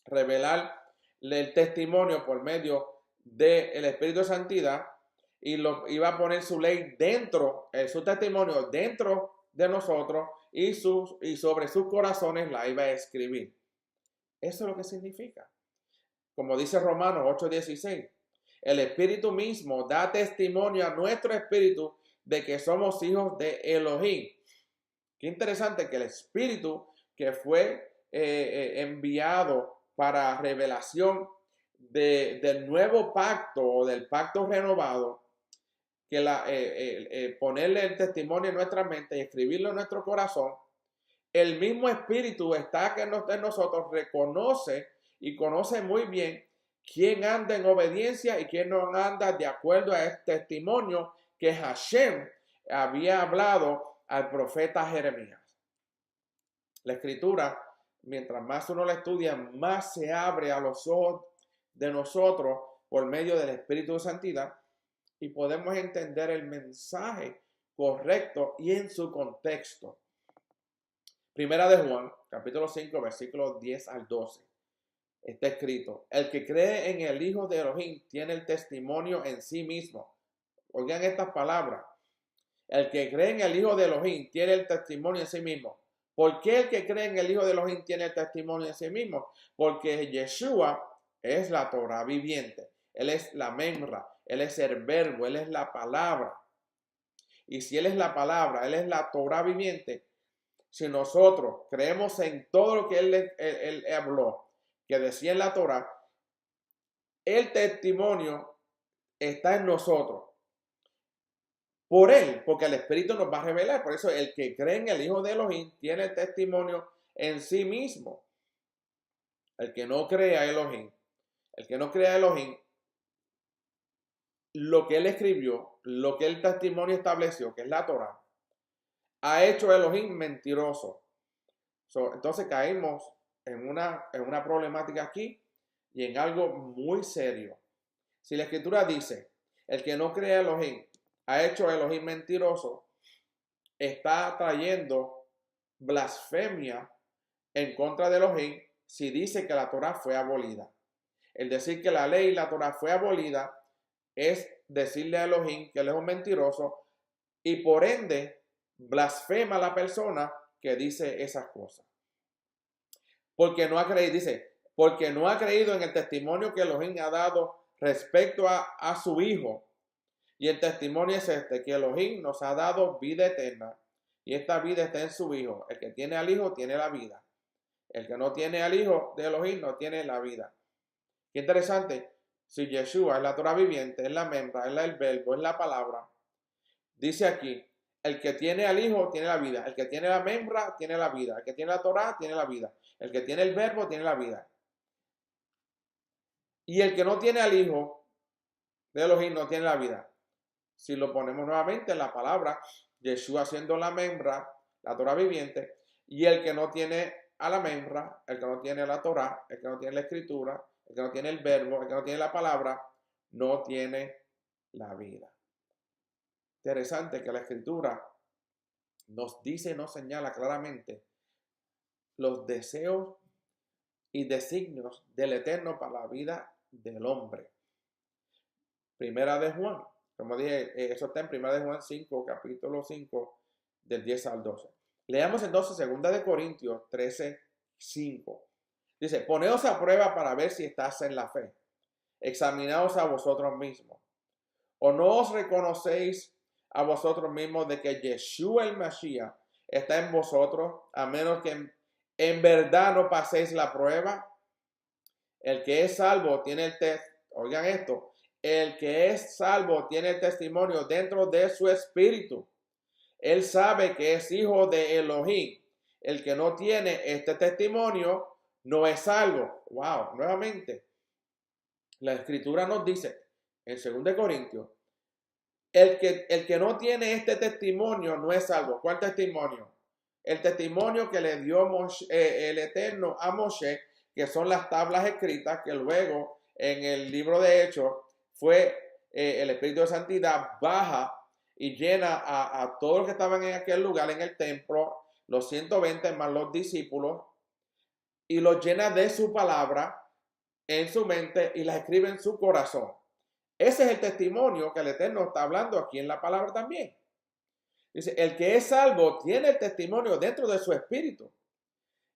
revelar el testimonio por medio del Espíritu de Santidad y iba a poner su ley dentro, su testimonio dentro de nosotros y sobre sus corazones la iba a escribir. Eso es lo que significa. Como dice Romanos 8:16, el Espíritu mismo da testimonio a nuestro espíritu de que somos hijos de Elohim. Qué interesante que el Espíritu que fue enviado para revelación del nuevo pacto o del pacto renovado, que ponerle el testimonio en nuestra mente y escribirlo en nuestro corazón, el mismo Espíritu está que en nosotros, reconoce y conoce muy bien quién anda en obediencia y quién no anda de acuerdo a este testimonio que Hashem había hablado al profeta Jeremías. La Escritura, mientras más uno la estudia, más se abre a los ojos de nosotros por medio del Espíritu de Santidad y podemos entender el mensaje correcto y en su contexto. Primera de Juan, capítulo 5, versículos 10 al 12. Está escrito, el que cree en el Hijo de Elohim tiene el testimonio en sí mismo. Oigan estas palabras. El que cree en el Hijo de Elohim tiene el testimonio en sí mismo. ¿Por qué el que cree en el Hijo de Elohim tiene el testimonio en sí mismo? Porque Yeshua es la Torah viviente. Él es la Memra. Él es el verbo. Él es la palabra. Y si Él es la palabra, Él es la Torah viviente. Si nosotros creemos en todo lo que Él habló, que decía en la Torah, el testimonio está en nosotros. Por Él, porque el Espíritu nos va a revelar. Por eso el que cree en el Hijo de Elohim tiene el testimonio en sí mismo. El que no cree a Elohim, lo que Él escribió, lo que el testimonio estableció, que es la Torah, ha hecho a Elohim mentiroso. Entonces caímos en una problemática aquí y en algo muy serio. Si la Escritura dice, el que no cree a Elohim ha hecho a Elohim mentiroso, está trayendo blasfemia en contra de Elohim si dice que la Torah fue abolida. El decir que la ley y la Torah fue abolida es decirle a Elohim que él es un mentiroso y por ende blasfema a la persona que dice esas cosas. Porque no ha creído en el testimonio que Elohim ha dado respecto a su Hijo. Y el testimonio es que Elohim nos ha dado vida eterna. Y esta vida está en su Hijo. El que tiene al Hijo tiene la vida. El que no tiene al Hijo de Elohim no tiene la vida. Qué interesante. Si Yeshua es la Torah viviente, es la Memra, es el verbo, es la palabra. Dice aquí, el que tiene al Hijo tiene la vida. El que tiene la Memra tiene la vida. El que tiene la Torah tiene la vida. El que tiene el verbo tiene la vida. Y el que no tiene al Hijo de Elohim no tiene la vida. Si lo ponemos nuevamente en la palabra, Yeshua siendo la membra, la Torah viviente, y el que no tiene a la membra, el que no tiene la Torah, el que no tiene la escritura, el que no tiene el verbo, el que no tiene la palabra, no tiene la vida. Interesante que la escritura nos dice, nos señala claramente los deseos y designios del Eterno para la vida del hombre. Primera de Juan, como dije, eso está en Primera de Juan 5, capítulo 5, del 10 al 12. Leamos entonces Segunda de Corintios 13, 5. Dice, poneos a prueba para ver si estás en la fe. Examinaos a vosotros mismos. ¿O no os reconocéis a vosotros mismos de que Yeshua el Mashiach está en vosotros, a menos que en verdad no paséis la prueba? El que es salvo tiene oigan esto, el que es salvo tiene el testimonio dentro de su espíritu. Él sabe que es hijo de Elohim. El que no tiene este testimonio no es salvo. Wow, nuevamente, la escritura nos dice en 2 Corintios, el que no tiene este testimonio no es salvo. ¿Cuál testimonio? El testimonio que le dio el Eterno a Moshe, que son las tablas escritas, que luego en el libro de Hechos fue el Espíritu de Santidad baja y llena a todos los que estaban en aquel lugar, en el templo, los 120 más los discípulos, y los llena de su palabra en su mente y las escribe en su corazón. Ese es el testimonio que el Eterno está hablando aquí en la palabra también. Dice, el que es salvo tiene el testimonio dentro de su espíritu.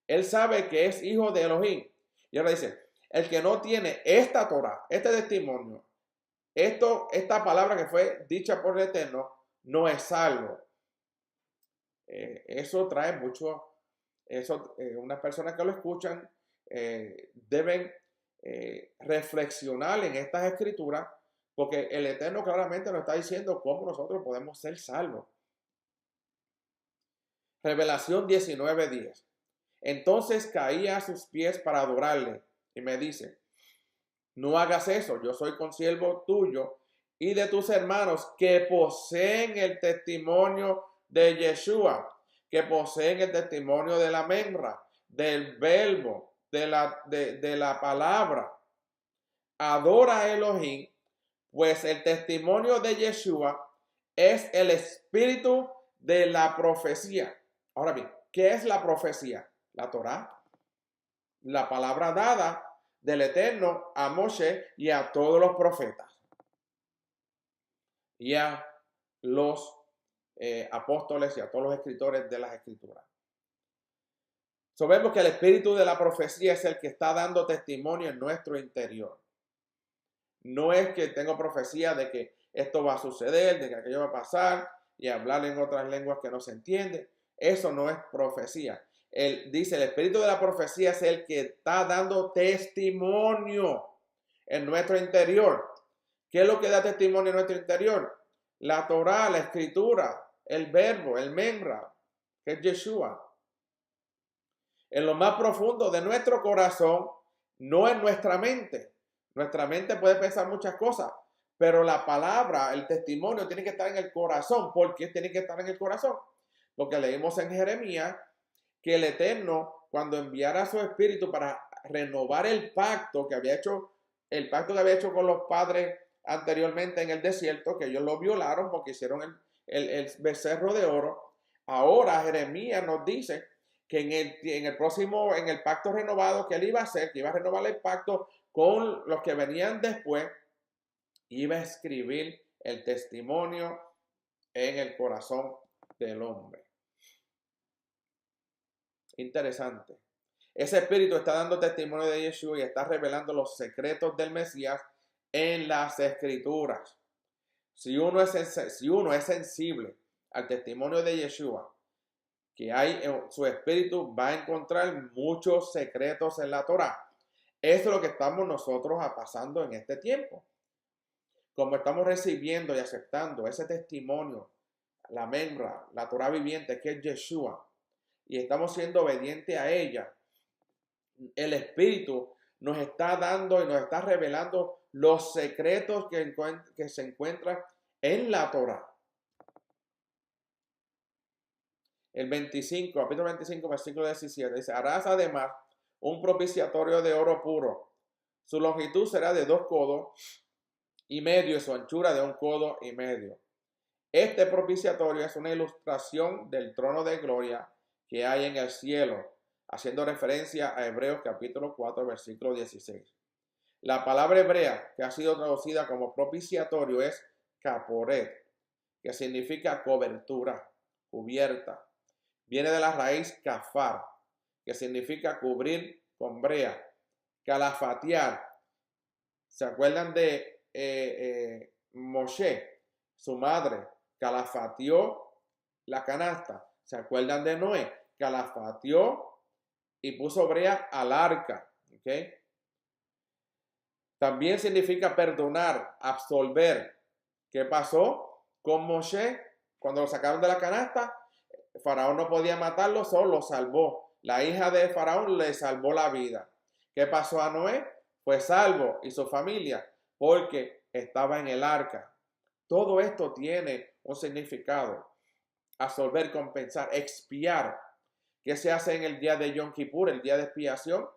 Él sabe que es hijo de Elohim. Y ahora dice, el que no tiene esta Torah, este testimonio, esta palabra que fue dicha por el Eterno, no es salvo. Eso trae mucho, unas personas que lo escuchan deben reflexionar en estas escrituras, porque el Eterno claramente nos está diciendo cómo nosotros podemos ser salvos. Revelación 19:10. Entonces caí a sus pies para adorarle y me dice, no hagas eso, yo soy consiervo tuyo y de tus hermanos que poseen el testimonio de Yeshua, que poseen el testimonio de la membra, del verbo, de la palabra. Adora a Elohim, pues el testimonio de Yeshua es el espíritu de la profecía. Ahora bien, ¿qué es la profecía? La Torá, la palabra dada del Eterno a Moshe y a todos los profetas y a los apóstoles y a todos los escritores de las escrituras. Sabemos que el espíritu de la profecía es el que está dando testimonio en nuestro interior. No es que tengo profecía de que esto va a suceder, de que aquello va a pasar y hablar en otras lenguas que no se entiende. Eso no es profecía. Dice, el espíritu de la profecía es el que está dando testimonio en nuestro interior. ¿Qué es lo que da testimonio en nuestro interior? La Torá, la escritura, el verbo, el membra, que es Yeshua. En lo más profundo de nuestro corazón, no en nuestra mente. Nuestra mente puede pensar muchas cosas, pero la palabra, el testimonio tiene que estar en el corazón. ¿Por qué tiene que estar en el corazón? Porque leímos en Jeremías que el Eterno, cuando enviara su espíritu para renovar el pacto que había hecho con los padres anteriormente en el desierto, que ellos lo violaron porque hicieron el becerro de oro. Ahora Jeremías nos dice que en el pacto renovado que él iba a hacer, que iba a renovar el pacto con los que venían después, iba a escribir el testimonio en el corazón del hombre. Interesante. Ese espíritu está dando testimonio de Yeshua y está revelando los secretos del Mesías en las escrituras. Si uno es sensible al testimonio de Yeshua que hay en su espíritu, va a encontrar muchos secretos en la Torá. Eso es lo que estamos nosotros pasando en este tiempo. Como estamos recibiendo y aceptando ese testimonio, la membra, la Torá viviente que es Yeshua, y estamos siendo obedientes a ella, el Espíritu nos está dando y nos está revelando los secretos que se encuentran en la Torá. el 25, capítulo 25, versículo 17, dice, harás además un propiciatorio de oro puro. Su longitud será de 2 codos y medio y su anchura de 1 codo y medio. Este propiciatorio es una ilustración del trono de gloria que hay en el cielo, haciendo referencia a Hebreos capítulo 4, versículo 16. La palabra hebrea que ha sido traducida como propiciatorio es caporet, que significa cobertura, cubierta. Viene de la raíz kafar, que significa cubrir con brea. Calafatear. ¿Se acuerdan de Moshe, su madre? Calafateó la canasta. ¿Se acuerdan de Noé? Calafateó y puso brea al arca. ¿Okay? También significa perdonar, absolver. ¿Qué pasó con Moshe? Cuando lo sacaron de la canasta, Faraón no podía matarlo, solo lo salvó. La hija de Faraón le salvó la vida. ¿Qué pasó a Noé? Fue salvo y su familia porque estaba en el arca. Todo esto tiene un significado. Absolver, compensar, expiar. ¿Qué se hace en el día de Yom Kippur, el día de expiación?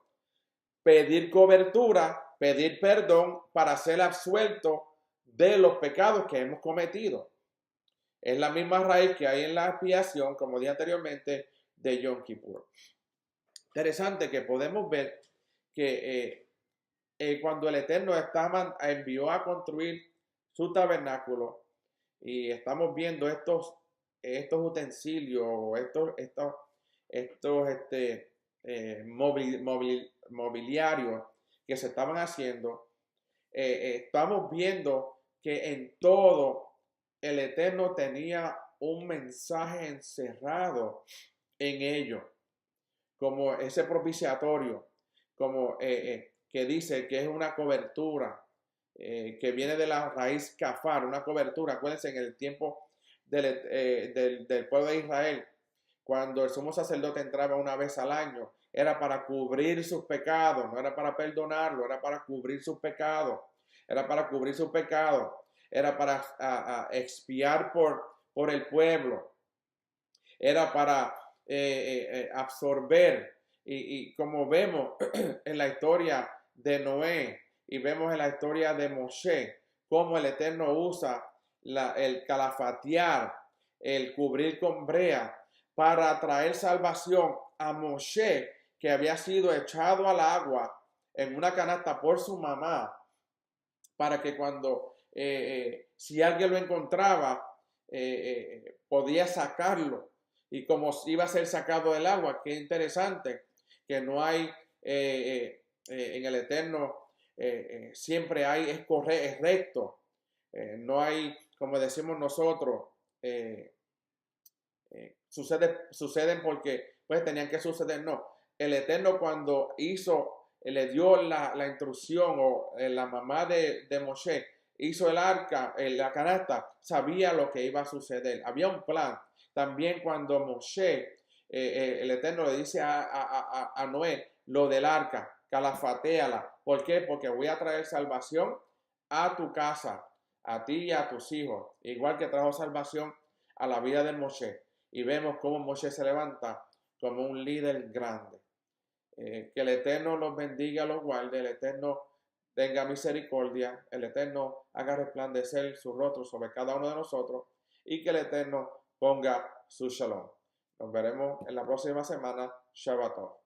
Pedir cobertura, pedir perdón para ser absuelto de los pecados que hemos cometido. Es la misma raíz que hay en la expiación, como dije anteriormente, de Yom Kippur. Interesante que podemos ver que cuando el Eterno envió a construir su tabernáculo y estamos viendo estos utensilios, estos mobiliarios que se estaban haciendo, estamos viendo que en todo el Eterno tenía un mensaje encerrado en ello, como ese propiciatorio, como que dice que es una cobertura, que viene de la raíz kafar, una cobertura. Acuérdense, en el tiempo del pueblo de Israel, cuando el sumo sacerdote entraba una vez al año, era para cubrir sus pecados, no era para perdonarlo, era para cubrir sus pecados, era para cubrir sus pecados, era para expiar por el pueblo, era para absorber. Y como vemos en la historia de Noé y vemos en la historia de Moshe, cómo el Eterno usa el calafatear, el cubrir con brea, para traer salvación a Moshe, que había sido echado al agua en una canasta por su mamá, para que cuando si alguien lo encontraba, podía sacarlo. Y como iba a ser sacado del agua, qué interesante que no hay en el Eterno, siempre hay, es recto. No hay, como decimos nosotros, suceden porque pues tenían que suceder. No, el Eterno cuando le dio la instrucción, o la mamá de Moshe hizo el arca, la canasta, sabía lo que iba a suceder, había un plan. También cuando Moshe, el Eterno le dice a Noé lo del arca, calafatéala. ¿Por qué? Porque voy a traer salvación a tu casa, a ti y a tus hijos, igual que trajo salvación a la vida de Moshe. Y vemos cómo Moshe se levanta como un líder grande. Que el Eterno los bendiga, los guarde, el Eterno tenga misericordia, el Eterno haga resplandecer su rostro sobre cada uno de nosotros y que el Eterno ponga su shalom. Nos veremos en la próxima semana. Shabbat Tov.